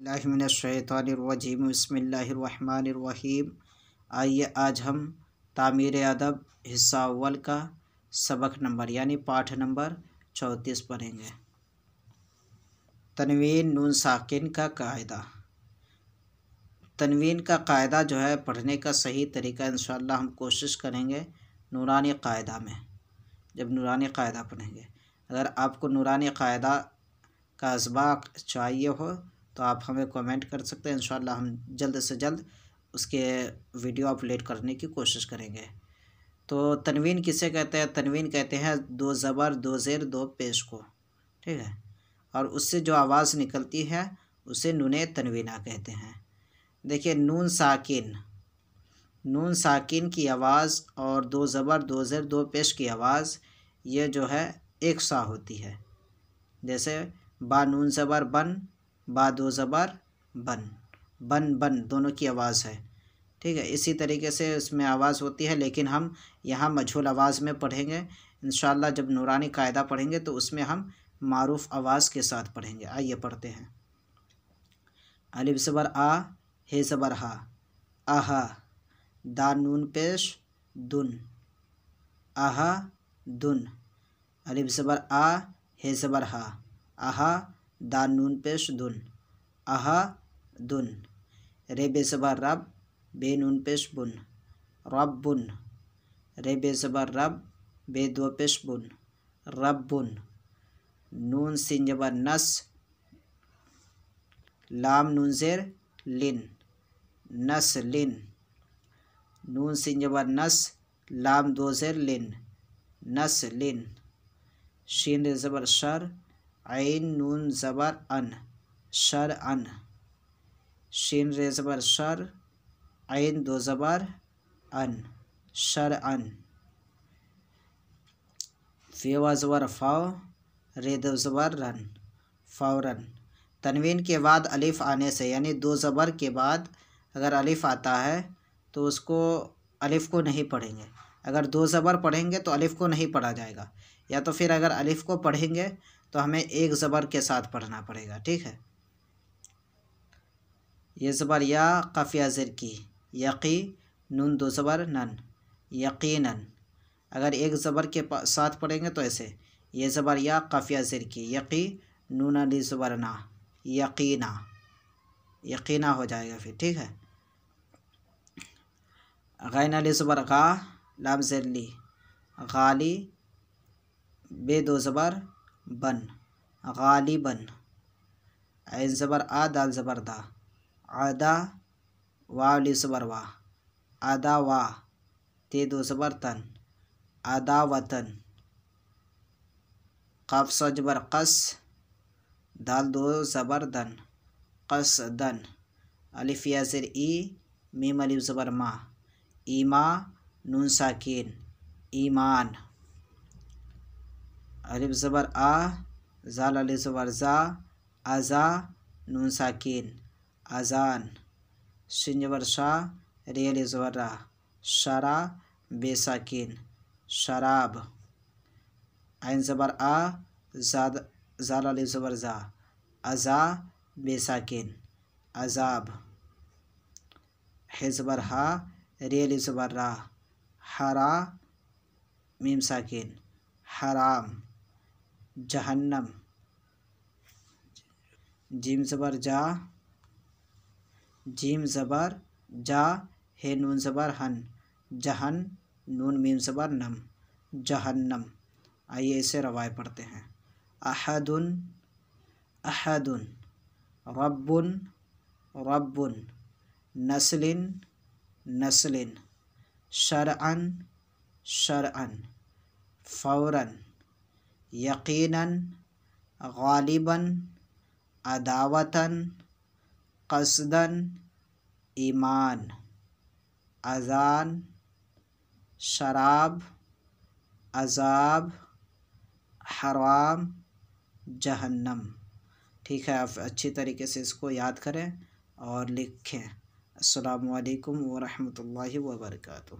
اللہ من الشیطان الرجیم بسم اللہ الرحمن الرحیم۔ آئیے آج ہم تعمیر ادب حصہ اول کا سبق نمبر یعنی پاٹھ نمبر 34 پڑھیں گے۔ تنوین نون ساکن کا قاعدہ۔ تنوین کا قاعدہ جو ہے پڑھنے کا صحیح طریقہ انشاءاللہ ہم کوشش کریں گے نورانی قاعدہ میں، جب نورانی قاعدہ پڑھیں گے۔ اگر آپ کو نورانی قاعدہ کا اسباق چاہیے ہو تو آپ ہمیں کمنٹ کر سکتے ہیں، انشاءاللہ ہم جلد سے جلد اس کے ویڈیو اپلوڈ کرنے کی کوشش کریں گے۔ تو تنوین کسے کہتے ہیں؟ تنوین کہتے ہیں دو زبر دو زیر دو پیش کو، ٹھیک ہے، اور اس سے جو آواز نکلتی ہے اسے نون تنوینہ کہتے ہیں۔ دیکھیے نون ساکن کی آواز اور دو زبر دو زیر دو پیش کی آواز یہ جو ہے ایک سا ہوتی ہے، جیسے با نون زبر بن، با دو زبر بن، بن بن دونوں کی آواز ہے، ٹھیک ہے۔ اسی طریقے سے اس میں آواز ہوتی ہے، لیکن ہم یہاں مجہول آواز میں پڑھیں گے انشاءاللہ۔ جب نورانی قاعدہ پڑھیں گے تو اس میں ہم معروف آواز کے ساتھ پڑھیں گے۔ آئیے پڑھتے ہیں۔ الف زبر آ، ہے زبر ہا، آہا، دال نون پیش دن، آہا دن۔ الف زبر آ، ہے زبر ہا، آہا، دال نون پیش دن، آہا دن۔ رے بے زبر رب، بے نون پیش بن، رب بن۔ رے بے زبر رب، بے دو پیش بن، رب بن۔ نون سین زبر نس، لام نون زیر لن، نس لن۔ نون سین زبر نس، لام دو زیر لن، نس لن۔ شین ر زبر شر، عین نون زبر ان، شر ان۔ شین ر زبر شر، عین دو زبر ان، شر ان۔ فیوا زبر فاو، رے دو زبر رن، فورن۔ تنوین کے بعد الف آنے سے یعنی دو زبر کے بعد اگر الف آتا ہے تو اس کو الف کو نہیں پڑھیں گے۔ اگر دو زبر پڑھیں گے تو الف کو نہیں پڑھا جائے گا، یا تو پھر اگر الف کو پڑھیں گے تو ہمیں ایک زبر کے ساتھ پڑھنا پڑے گا، ٹھیک ہے۔ یہ زبر یا، قافیہ زیر کی، یقی، نون دو زبر نن، یقیناً۔ اگر ایک زبر کے ساتھ پڑھیں گے تو ایسے، یہ زبر یا، قافیہ زیر کی، یقی، نون علی زبر نا، یقینا، یقینا ہو جائے گا پھر، ٹھیک ہے۔ غین علی زبر غا، لام زیر لی، غالی، بے دو زبر بن، غالباً۔ عین زبر آ، دال زبر دا، عدا، واو لی زبر وا، عدا وا، تے دو زبر تن، عدا وطن۔ قاف صاد زبر قص، دال دو زبر دن، قص دن۔ الف یا زیر ای، میم الف زبر ما، ایما، نون ساکین، ایمان۔ الف زبر آ، زال الف زبر زا، ازا، نون ساکین، اذان۔ شین زبر شا، ری الف زبر را، شرا، بے ساکین، شراب۔ عین زبر آ، زال الف زبر زا، ازا، بے ساکین، عذاب۔ ہے زبر ہا، ری الف زبر را، حرا، میم ساکین، حرام، جہنم۔ جیم زبر جا، جیم زبر جا، ہے نون زبر ہن، جہن، نون میم زبر نم، جہنم۔ آئیے اسے روائے پڑھتے ہیں۔ احد، احد، رب، رب، نسل، نسل، شرعا، شرعا، فوراً، یقیناً، غالباً، عداوتاً، قصداً، ایمان، اذان، شراب، عذاب، حرام، جہنم۔ ٹھیک ہے، آپ اچھی طریقے سے اس کو یاد کریں اور لکھیں۔ السلام علیکم ورحمۃ اللہ وبرکاتہ۔